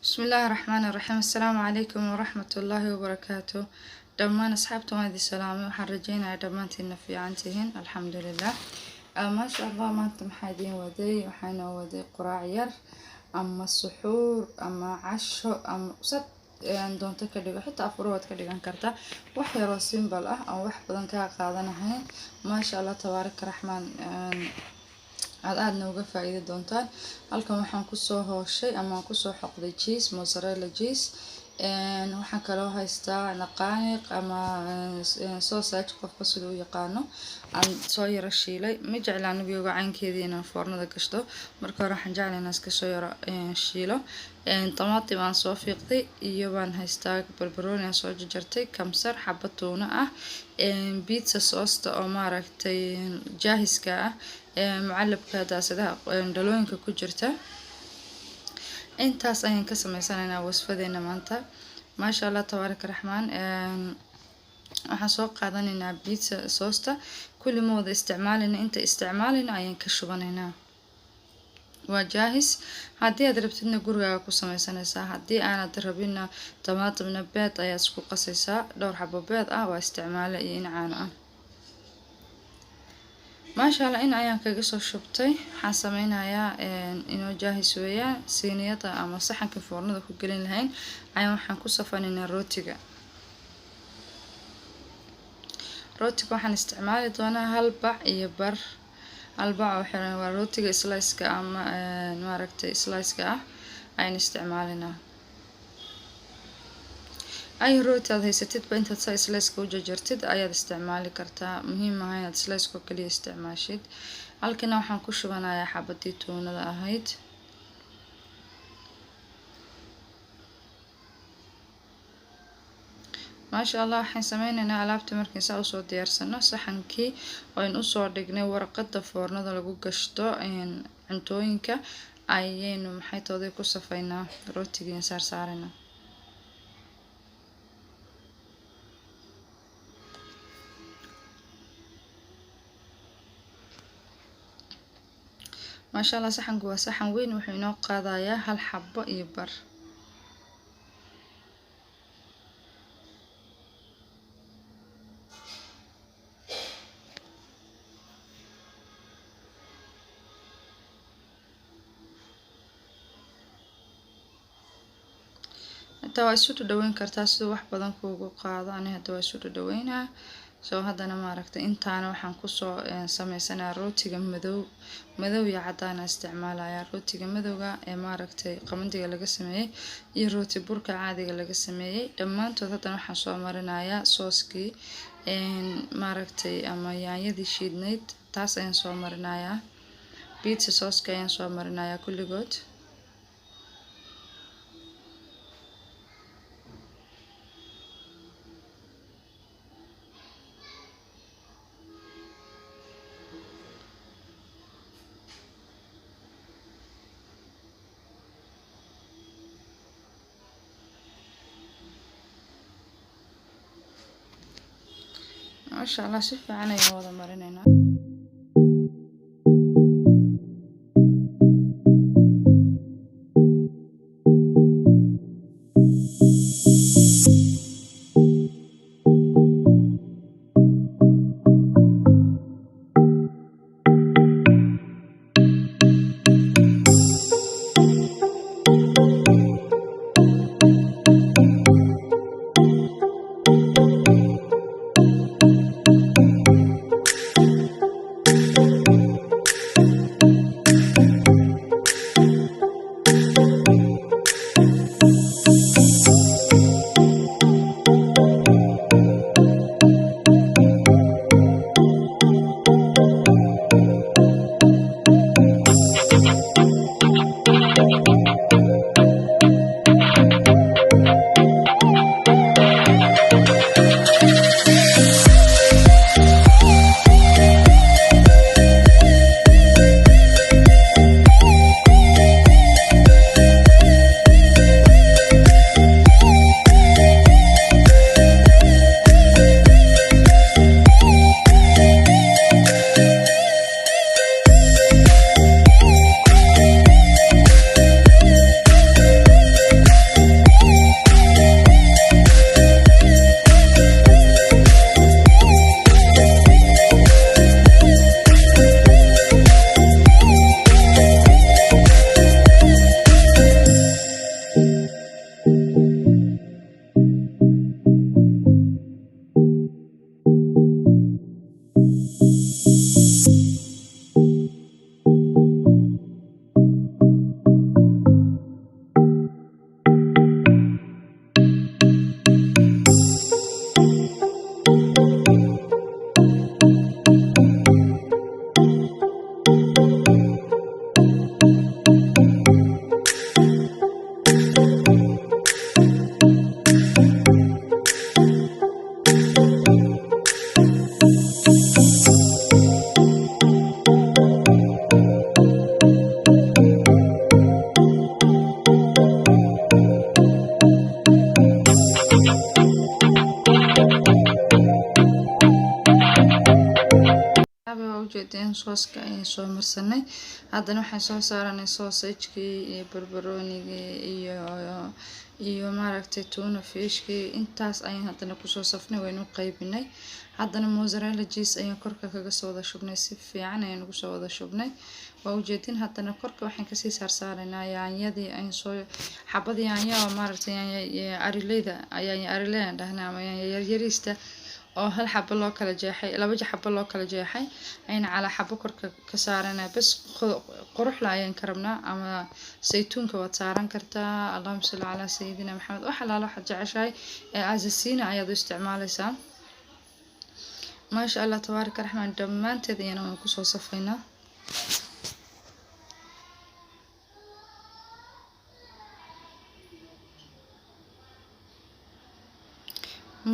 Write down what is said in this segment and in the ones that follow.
بسم الله الرحمن الرحيم. السلام عليكم ورحمة الله وبركاته. دمان أصحابتم هذه السلامة وحرجينا دمانتنا في عنتهن الحمد لله. ما شاء الله ما أنتم حادين ودي وحنا ودي قراعير أما السحور أما عشو أما صد يعني دون تكلم حتى أفروت كلي كرتا وحي راسين بلأ أو وح بدن كقاعدنا هين ما شاء الله تبارك الرحمن. aad nooga faa'iido doontaan halkan waxaan ku soo hooshay ama ku soo xoqday cheese mozzarella cheese waxaan kaloo haystaa naqaaniq ama sausage qofka sida uu yaqaano aan soo yara shiilay ma jeclaan nabiyuga caynkeedii inaan foornada gashto marka hore waxaan jeclahay inaan iska soo yara shiilo طماطم aan soo fiiqday iyo baan haystaa barbarooni aan soo jarjartay kamsar xabad tuuna ah pizza sauce oo maaragtay jaahiska ah معلبka daasadaha dhalooyinka ku jirta intaas ayaan ka sameysanaynaa wasfadeena maanta maasha Allah tabaaraka raxmaan. waxaan soo qaadanaynaa pizza sauce kulli ma wada isticmaalina inta isticmaalina ayaan ka shubanaynaa waa jaahis haddii aad rabtidna gurigaaga ku sameysanaysaa haddii aanad rabina tamaatimna beed ayaad isku qasaysaa dhowr xabo beed ah waa isticmaale iyo in caano ah ما شاء الله إن أيام كجسر شبتي حسمينا يا إنه جاهز ويا صينية أما صحن كفورنا ذا كجلين لهين أيام حنكوسة فنينا روتيجا وحن استعمال دونا هالبع يبر هالبع وحنا وروتيجا سلايس كأما ماركت سلايس كأ أين استعمالنا أي روتي هذا ستة بنت تساي سلايسكو جرتد أياد استعمالي كرتا مهم هاي سلايسكو كلي استعماشيد halkana waxaan ku shubanayaa xabadii tuunada ahayd maasha Allah waxaan sameynaynaa alaabta markii saa usoo diyaarsano saxankii oo in usoo dhignay warqada foornada lagu gashto cuntooyinka ayaynu maxay tooday ku safaynaa rootiga saarsaarana ما شاء الله صحن جوا صحن وين وحنا قاضايا هالحبة يبر تواسوت دوين كرتاس واحد بدن كوجو قاضا أنا تواسوت دوينها soo haddana maaragtay intaana waxaan ku soo sameysanaa rootiga madow iyo cadaan isticmaalaya rootiga madowga ee maaragtay qamandiga laga sameeyay iyo rooti burka caadiga laga sameeyay dhammaantood haddana waxaan soo marinayaa sooskii maaragtay ama yaanyadii shiidnayd taas ayaan soo marinayaa pizza sauce ayaan soo marinayaa kulligood ما شاء الله شوف أنا يا وضع مرننا ujeedeen sooska ayaan soo marsanay. Haddana waxaan soo saaranay sausage-kii iyo barbaroonigii iyo maaragtay tuna fish-kii intaas ayaan haddana kusoo safnay waynu qaybinay. haddana mozzarella cheese ayaan korka kaga soo wada shubnay si fiican ayaan ugu soo wada shubnay. waa ujeedin haddana korka waxaan kasii saarsaaraynaa yaanyadii ayaan soo xabadii yaanya oo maaragtay arileyda ayaan arileyda dhahnaa ama yaryariista oo hal xabo loo kala jeexay laba xabo loo kala jeexay ayaan cala xabo korka ka saaranaa bas qurux la ayaan ka rabnaa ama saytuunka waad saaran kartaa. allahumma salli calaa sayidina maxamed waxa laalo waxa jeceshahay ee azasiina ayaad u isticmaalaysaa. maasha allah tabaaraka raxmaan dhammaanteed ayaan waan kusoo safaynaa.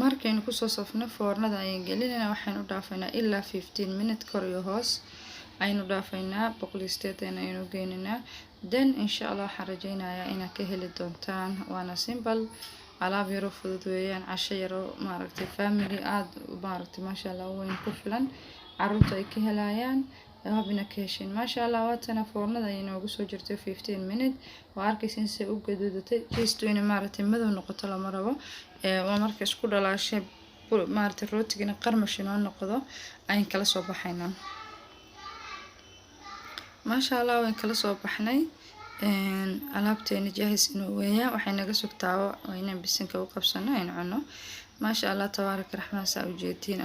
markaynu kusoo safno foornada ayaan gelinaynaa waxaan u dhaafaynaa ilaa 15 minutes kor iyo hoos aynu dhaafaynaa 180 aynu geynaynaa. then insha allah waxaan rajaynayaa inaad ka heli doontaan waana simple alaab yaro fudud weeyaan casho yaro maaragtay family aad maaragtay maasha allah weyn ku filan carruurta ay ka helayaan habina ka heshin maasha allah. waatana foornada ayay noogu soo jirtay 15 minutes waa arkaysin si u gaduudatay jeestu inay maaragtay madow noqoto lama rabo waa marka isku dhalaashay maaragtay rootigina qarmash inoo noqdo ayaan kala soo baxaynaa. maasha allah waan kala soo baxnay alaabteena jaahis inuu weeyaa waxay naga sugtaa waa inaan bisinka u qabsano aynu cuno. maasha allah tabaaraka raxmaan saa ujeedtiin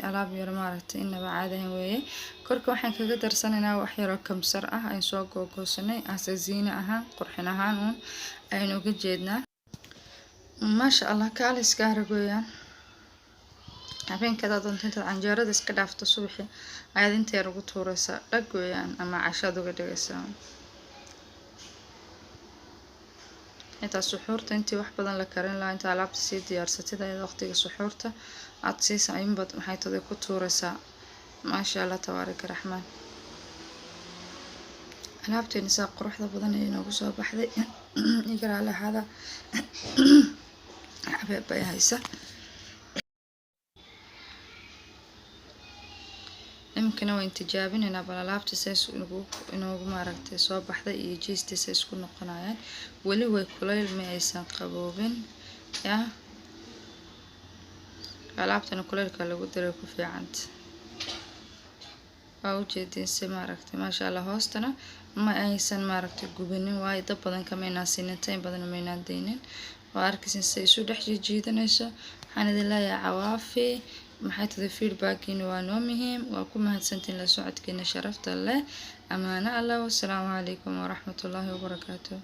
alaab yar maaragtay inaba caadahan weeye. korka waxaan kaga darsanaynaa wax yaroo kamsar ah ayaan soo googoosanay asaziina ahaan qurxin ahaan ayaan uga jeednaa. maasha allah kaaliska arag weeyaan habeenkada doonto intaad canjeerada iska dhaafto subaxi ayaad inteer ugu tuuraysaa dhag weeyaan ama cashaad uga dhigaysaa. inta suxuurta intii wax badan la karin lahaa inta alaabta sii diyaarsatid ayaad waqtiga suxuurta aad siisaa inbad maxay taday ku tuuraysaa. maasha allah tabaaraka raxmaan alaabteena saa quruxda badan ayay noogu soo baxday igaraa lahaada xabeeb bay haysa. imkana waan tijaabinaynaa bal alaabta says inoogu maaragtay soo baxday iyo jiistiisa isku noqonayaan weli way kulayl ma aysan qaboobin yaa alaabtana kulaylka lagu daray ku fiicanta. waa ujeedin si maaragtay maasha allah hoostana ma aysan maaragtay gubanin waayo dab badan kamaynaan siinin tayn badan maynaan deynin. waa arkaysin si isu dhex jiidanayso waxaan idin leeyahay cawaafi maxay tahay feedbackiina waa noo muhiim waa ku mahadsantiin la socodkiina sharafta leh amaana allah wassalaamu calaykum waraxmatullaahi wabarakaatuh.